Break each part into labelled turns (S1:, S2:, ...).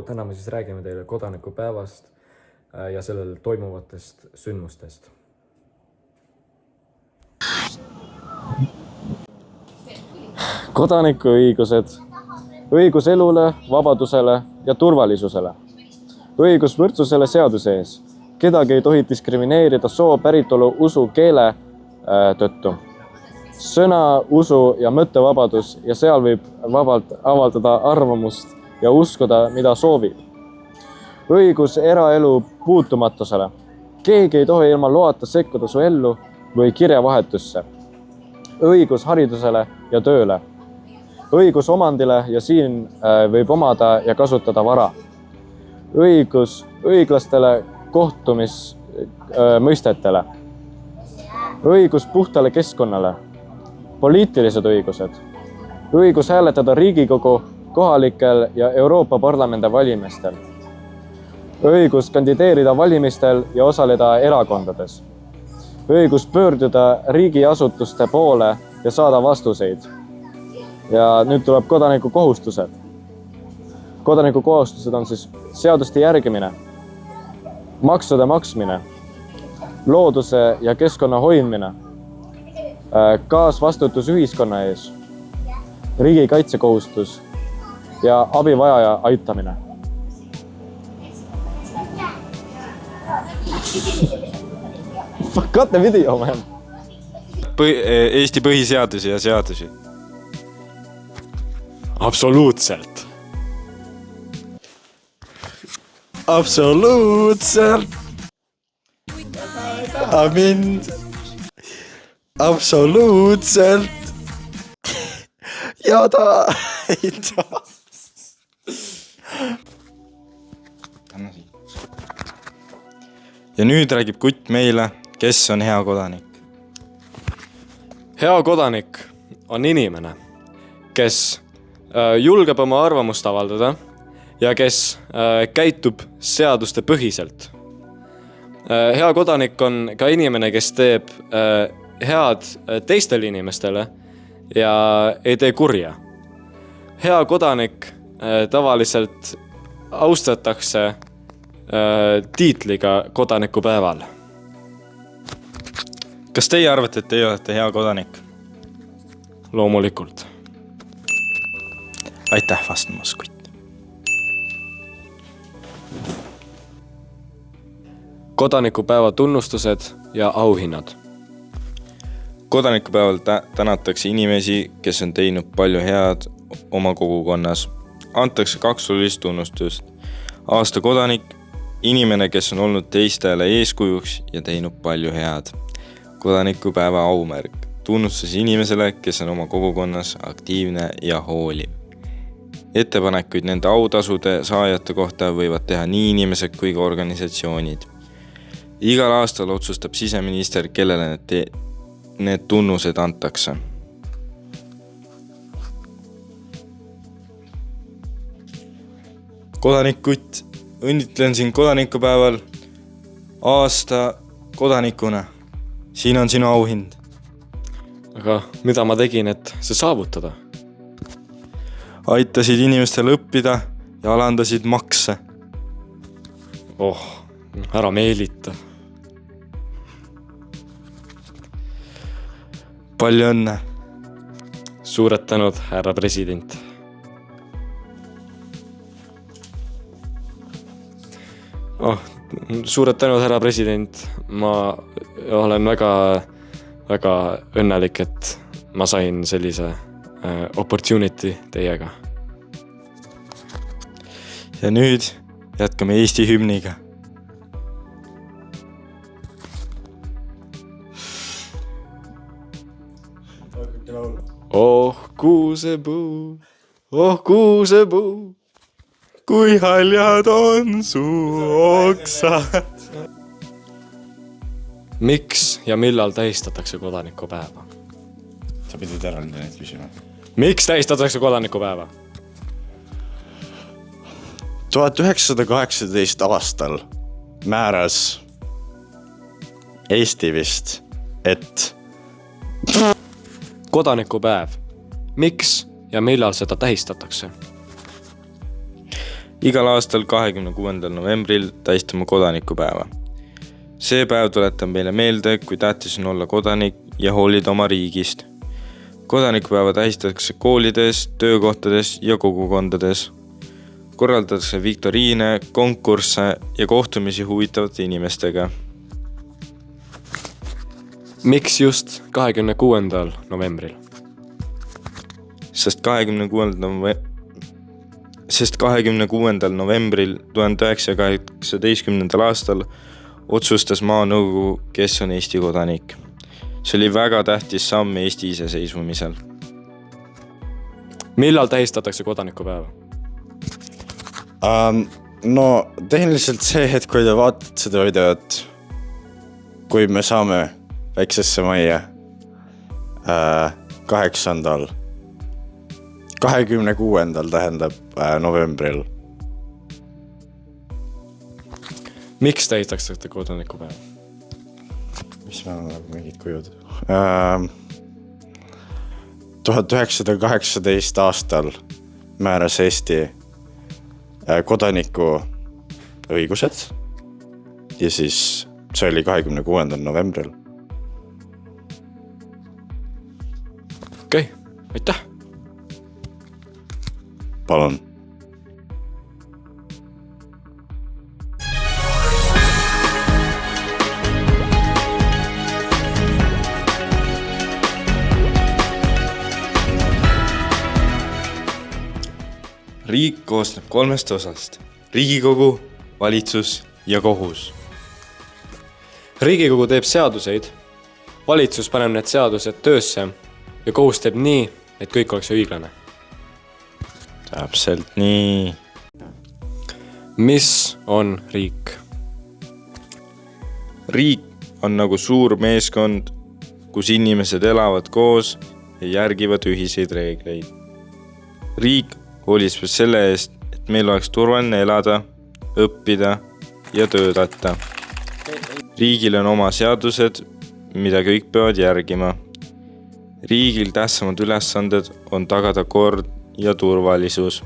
S1: Täna me siis räägime teile kodanikupäevast ja sellel toimuvatest sündmustest. Kodanikuõigused. Õigus elule, vabadusele ja turvalisusele. Õigus võrdsusele seaduse ees. Kedagi ei tohi diskrimineerida soo, päritolu, usu, keele tõttu. Sõna, usu ja mõttevabadus ja seal võib vabalt avaldada arvamust ja uskuda, mida soovib. Õigus eraelu puutumatusele. Keegi ei tohi ilma loata sekkuda su ellu või kirjavahetusse. Õigus haridusele ja tööle. Õigus omandile ja siin võib omada ja kasutada vara. Õigus õiglastele kohtumismõistetele. Õigus puhtale keskkonnale. Poliitilised õigused. Õigus hääletada Riigikogu kohalikel ja Euroopa Parlamendi valimistel. Õigus kandideerida valimistel ja osaleda erakondades. Õigus pöörduda riigiasutuste poole ja saada vastuseid. Ja nüüd tuleb kodanikukohustused. Kodanikukohustused on siis seaduste järgimine, maksude maksmine, looduse ja keskkonna hoidmine, kaasvastutus ühiskonna ees, riigikaitsekohustus ja abivajaja aitamine. Cut the video, man.
S2: Eesti põhiseadusi ja seadusi.
S3: Absoluutselt. Mind. Absoluutselt. Ja ta ei taha.
S2: Ja nüüd räägib Kutt meile, kes on hea kodanik.
S3: Hea kodanik on inimene, kes julgeb oma arvamust avaldada ja kes käitub seaduste põhiselt. Hea kodanik on ka inimene, kes teeb head teistele inimestele ja ei tee kurja. Hea kodanik tavaliselt austatakse tiitliga kodanikupäeval.
S2: Kas teie arvate, et teie olete hea kodanik?
S3: Loomulikult.
S2: Aitäh vastamas, Kutt.
S3: Kodanikupäeva tunnustused ja auhinnad.
S2: Kodanikupäeval tänatakse inimesi, kes on teinud palju head oma kogukonnas. Antakse 2 olulist tunnustust. Aasta kodanik, inimene, kes on olnud teistele eeskujuks ja teinud palju head. Kodanikupäeva aumärk. Tunnustus inimesele, kes on oma kogukonnas aktiivne ja hooliv. Ettepanekuid nende autasude saajate kohta võivad teha nii inimesed kui ka organisatsioonid. Igal aastal otsustab siseminister, kellele need tunnused antakse. Kodanik Kutt, õnnitlen sind kodanikupäeval aasta kodanikuna. Siin on sinu auhind.
S3: Aga mida ma tegin, et see saavutada?
S2: Aitasid inimestel õppida ja alandasid makse.
S3: Ära meelita.
S2: Palju õnne.
S3: Suured tänud, härra president. Suured tänud, härra president. Ma olen väga õnnelik, et ma sain sellise opportunity teiega.
S2: Ja nüüd jätkame Eesti hümniga.
S3: Kuusepuu, kuusepuu,
S2: kui haljad on su oksad.
S3: Miks ja millal tähistatakse kodanikupäeva?
S4: Sa pidid ära neid küsima.
S3: Miks tähistatakse kodanikupäeva?
S4: 1918 aastal määras Eesti vist, et
S3: Kodanikupäev. Miks ja millal seda tähistatakse?
S2: igal aastal 26. novembril tähistame kodanikupäeva. See päev tuletab meile meelde, kui tähtis on olla kodanik ja hoolida oma riigist. Kodanikupäeva tähistatakse koolides, töökohtades ja kogukondades. Korraldatakse viktoriine, konkursse ja kohtumisi huvitavate inimestega.
S3: Miks just 26. novembril?
S2: Sest 26. novembril 1918. aastal otsustas Maanõukogu, kes on Eesti kodanik. See oli väga tähtis samm Eesti iseseisvumisel.
S3: Millal tähistatakse kodanikupäeva?
S4: No tehniliselt see hetk, kui te vaatate seda videot, kui me saame väiksesse majja 26. tähendab novembril.
S3: Miks tähistatakse kodanikupäeva?
S4: Mis me on mingid kujud? 1918 aastal määras Eesti kodaniku õigused ja siis see oli 26. novembril.
S3: Okei, aitäh!
S4: Palun.
S2: Riik koosneb 3 osast. Riigikogu, valitsus ja kohus.
S3: Riigikogu teeb seaduseid, valitsus paneb need seadused töösse ja kohus teeb nii, et kõik oleks õiglane.
S2: Täpselt nii.
S3: Mis on riik?
S2: Riik on nagu suur meeskond, kus inimesed elavad koos ja järgivad ühiseid reegleid. Riik hoolitseb selle eest, et meil oleks turvaline elada, õppida ja töötada. Riigil on oma seadused, mida kõik peavad järgima. Riigil tähtsamad ülesanded on tagada kord ja turvalisus.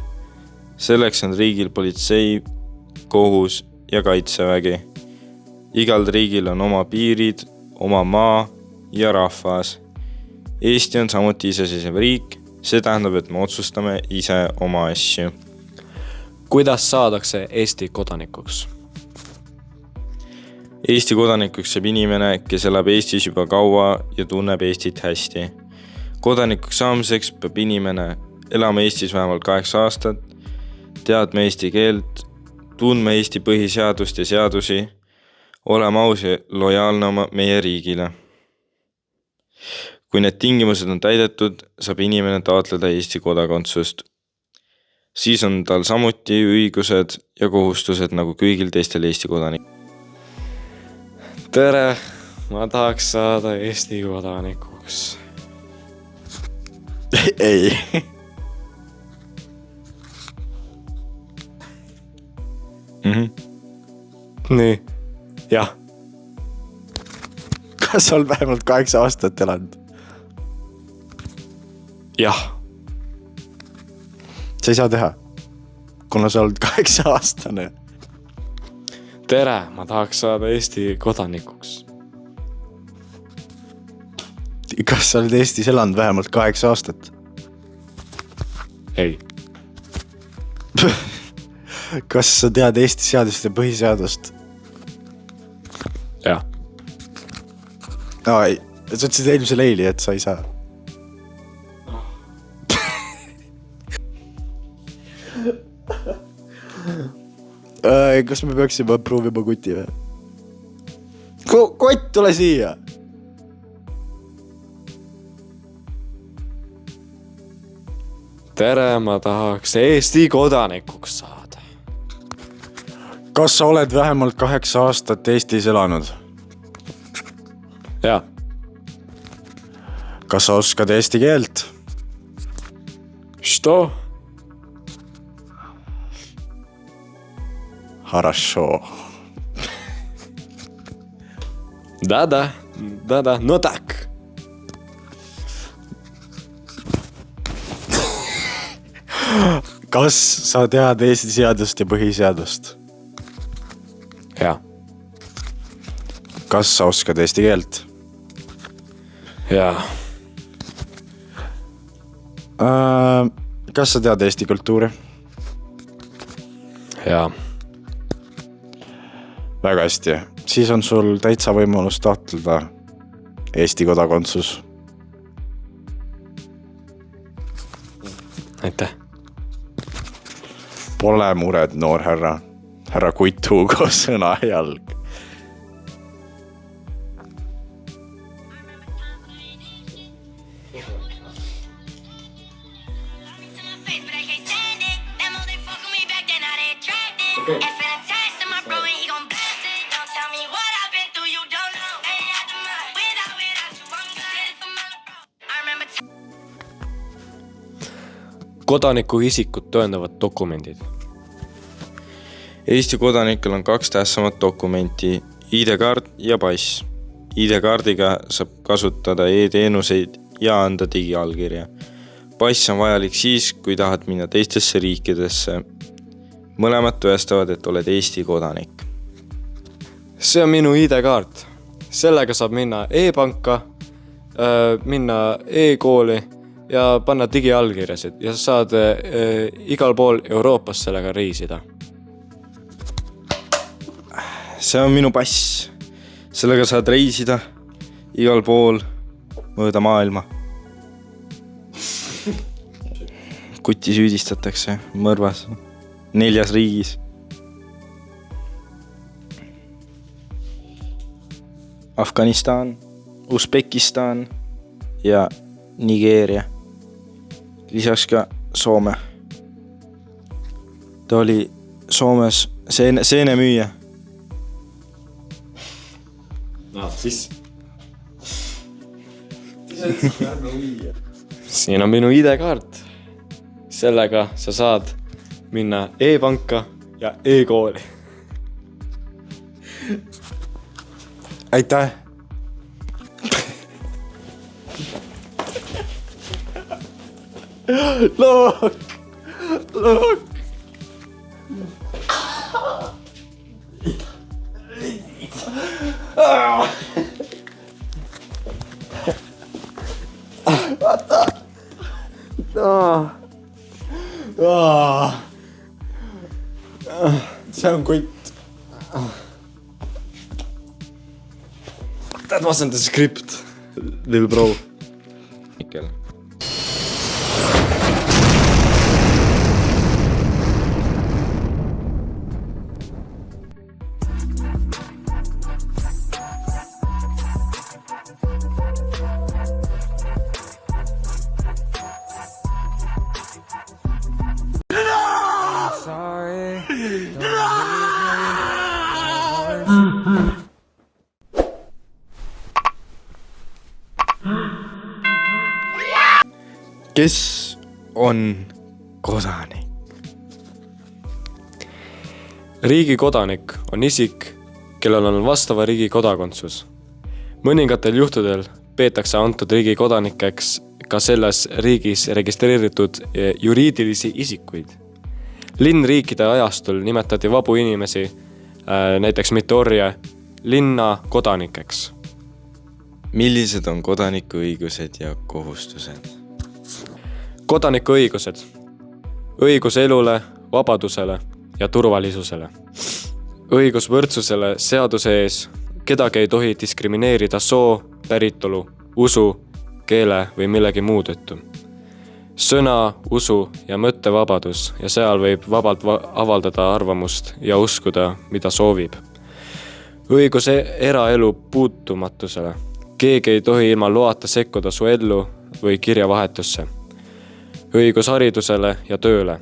S2: Selleks on riigil politsei, kohus ja kaitsevägi. Igal riigil on oma piirid, oma maa ja rahvas. Eesti on samuti iseseisev riik, see tähendab, et me otsustame ise oma asju.
S3: Kuidas saadakse Eesti kodanikuks?
S2: Eesti kodanikuks saab inimene, kes elab Eestis juba kaua ja tunneb Eestit hästi. Kodanikuks saamiseks peab inimene elama Eestis vähemalt 8 aastat, teadma eesti keelt, tundma Eesti põhiseadust ja seadusi, olema aus ja lojaalne meie riigile. Kui need tingimused on täidetud, saab inimene taotleda Eesti kodakondsust. Siis on tal samuti õigused ja kohustused nagu kõigil teistel Eesti kodanik.
S3: Tere, ma tahaks saada Eesti kodanikuks.
S4: Ei.
S3: Nii, jah.
S4: Kas sa oled vähemalt 8 aastat elanud?
S3: Jah.
S4: Sa ei saa teha, kuna sa oled 8-aastane.
S3: Tere, ma tahaks saada Eesti kodanikuks.
S4: Kas sa oled Eestis elanud vähemalt 8 aastat?
S3: Ei.
S4: Kas sa tead Eesti seadust ja põhiseadust?
S3: Jah.
S4: Ei, sa ütlesid eelmisel eili, et sa ei saa. Kas me peaksime proovima kuti või? Kott, tule siia!
S3: Tere, ma tahaks Eesti kodanikuks saada.
S4: Kas sa oled vähemalt 8 aastat Eestis elanud?
S3: Jah.
S4: Kas sa oskad eesti keelt?
S3: Что?
S4: Хорошо.
S3: Да-да, no tak.
S4: kas sa tead Eesti seadust ja põhiseadust?
S3: Hea.
S4: Kas sa oskad eesti keelt?
S3: Hea.
S4: Kas sa tead Eesti kultuuri?
S3: Hea.
S4: Väga hästi. Siis on sul täitsa võimalus taotleda Eesti kodakondsus.
S3: Aitäh.
S4: Pole mured, noor härra. Härra Kutt Hugo sõna jalg.
S3: Kodaniku isikut tõendavad dokumendid.
S2: Eesti kodanikel on 2 tähtsamat dokumenti, ID-kaart ja pass. ID-kaardiga saab kasutada e-teenuseid ja anda digiallkirja. Pass on vajalik siis, kui tahad minna teistesse riikidesse. Mõlemad tõestavad, et oled Eesti kodanik.
S3: See on minu ID-kaart. Sellega saab minna e-panka, minna e-kooli ja panna digiallkirjasid ja saad igal pool Euroopas sellega reisida.
S2: See on minu pass. Sellega saad reisida igal pool mööda maailma. Kuti süüdistatakse mõrvas 4 riigis. Afganistan, Usbekistan ja Nigeeria. Lisaks ka Soome. Ta oli Soomes seenemüüja.
S3: Siis. Siin on minu ID-kaart. Sellega sa saad minna e-panka ja e-kooli.
S4: Aitäh! Look! See on Kutt.
S3: That wasn't the script, little bro.
S2: Mikkel. Kes on kodanik?
S3: Riigi kodanik on isik, kellel on vastava riigi kodakondsus. Mõningatel juhtudel peetakse antud riigi kodanikeks ka selles riigis registreeritud juriidilisi isikuid. Linnriikide ajastul nimetati vabu inimesi, näiteks mitte orje, linna kodanikeks.
S2: Millised on kodaniku õigused ja kohustused?
S3: Kodaniku õigused. Õigus elule, vabadusele ja turvalisusele. Õigus võrdsusele seaduse ees. Kedagi ei tohi diskrimineerida soo, päritolu, usu, keele või millegi muu tõttu. Sõna, usu ja mõttevabadus ja seal võib vabalt avaldada arvamust ja uskuda, mida soovib. Õigus eraelu puutumatusele. Keegi ei tohi ilma loata sekkuda su ellu või kirjavahetusse. Õigus haridusele ja tööle.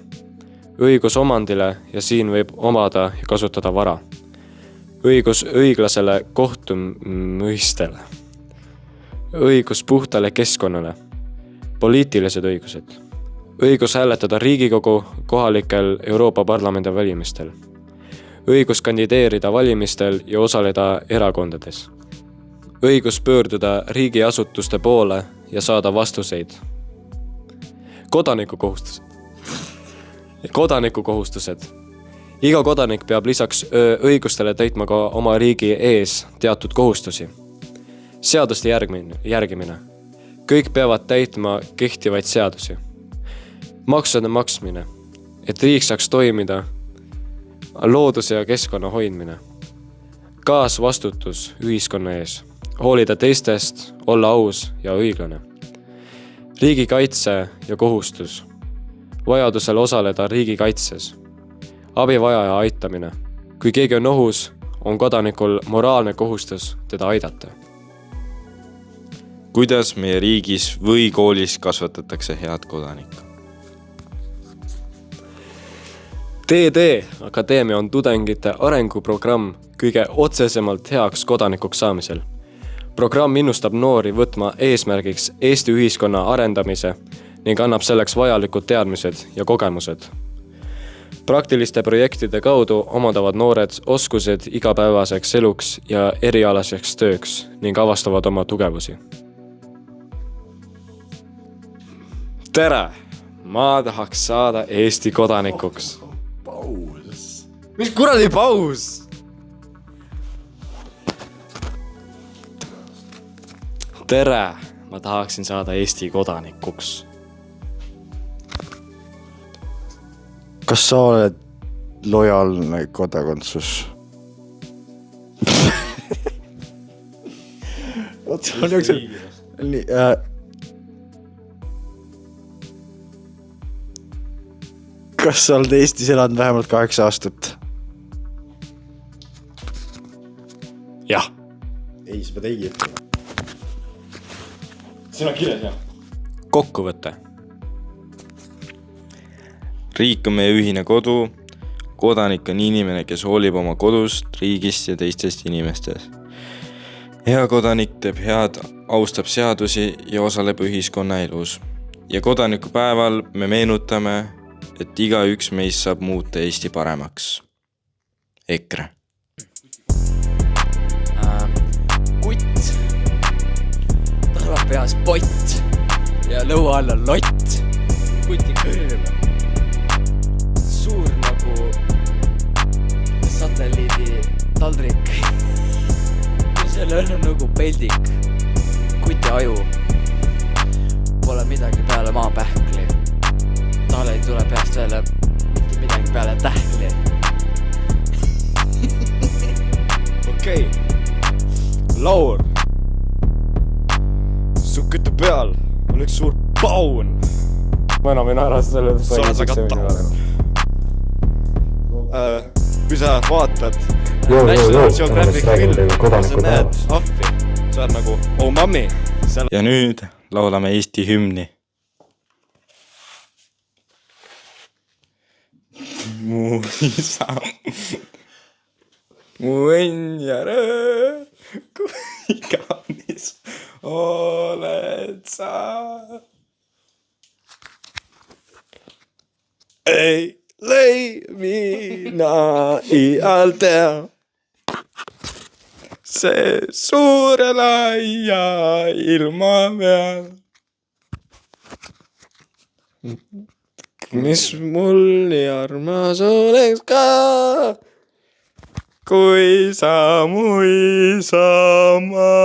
S3: Õigus omandile ja siin võib omada ja kasutada vara. Õigus õiglasele kohtumõistele. Õigus puhtale keskkonnale. Poliitilised õigused. Õigus hääletada Riigikogu kohalikel Euroopa Parlamendi valimistel. Õigus kandideerida valimistel ja osaleda erakondades. Õigus pöörduda riigiasutuste poole ja saada vastuseid. Kodaniku kohustus. kodanikukohustused. Iga kodanik peab lisaks õigustele täitma ka oma riigi ees teatud kohustusi. Seaduste järgimine. Kõik peavad täitma kehtivaid seadusi. Maksude maksmine, et riik saaks toimida. Looduse ja keskkonna hoidmine. Kaasvastutus ühiskonna ees. Hoolida teistest, olla aus ja õiglane. Riigikaitse ja kohustus. Vajadusel osaleda riigikaitses. Abivajaja aitamine. Kui keegi on ohus, on kodanikul moraalne kohustus teda aidata.
S2: Kuidas meie riigis või koolis kasvatatakse head kodanikku?
S3: TD Akadeemia on tudengite arenguprogramm kõige otsesemalt heaks kodanikuks saamisel. Programm innustab noori võtma eesmärgiks Eesti ühiskonna arendamise ning annab selleks vajalikud teadmised ja kogemused. Praktiliste projektide kaudu omandavad noored oskused igapäevaseks eluks ja erialaseks tööks ning avastavad oma tugevusi. Tere! Ma tahaks saada Eesti kodanikuks.
S4: paus.
S3: Mis kuradi paus? Tere! Ma tahaksin saada Eesti kodanikuks.
S4: Kas sa oled lojaalne kodakondsus? Oot, on jooksel. Nii, kas sa oled Eestis elanud vähemalt 8 aastat?
S3: Jah.
S4: Ei, sa pead ei ütlema.
S3: Siin on kirjas, jah. Kokkuvõte.
S2: Riik on meie ühine kodu. Kodanik on inimene, kes hoolib oma kodust, riigist ja teistest inimestest. Hea kodanik teeb head, austab seadusi ja osaleb ühiskonna elus. Ja kodanikupäeval me meenutame, et igaüks meist saab muuta Eesti paremaks. EKRE.
S5: Kutt, tal on peas pott ja lõua all on lott. Kuti kõrv, suur nagu satelliidi taldrik. Sellel on nagu peldik. Kuti aju, pole midagi peale maapähkli. Tal ei tule peast välja mitte midagi peale tähkli.
S3: Okei. Laur. Su kütte peal on üks suur paun. Ma enam ei naera selle.
S4: Sa oled väga taun. Kui sa vaatad
S3: National Geographic film, sa näed ahvi. Sa oled nagu, oh mammi.
S2: Ja nüüd laulame Eesti hümni. Mu isa, mu õnn ja rõõ, kui kaunis oled sa.
S3: Ei lei mina iial tea.
S2: See suure laia ilma peal.
S3: Mis mul nii armas oleks ka,
S2: Kui sa mu isamaa.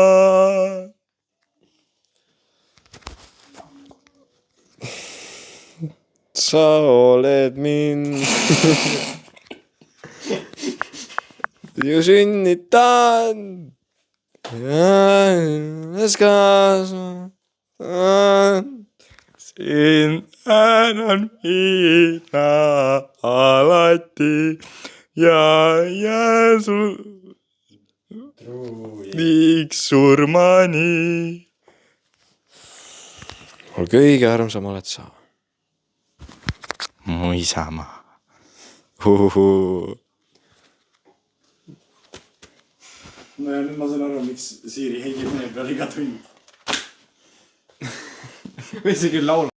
S3: sa oled mind ju sünnitanud.
S2: Sind tänan mina alati ja jään sul viiks surmani.
S3: Mul kõige armsam oled sa.
S2: Mu isamaa.
S4: No ja nüüd ma saan aru, miks Siiri hengib meie peal iga tund.
S3: Või see küll laul.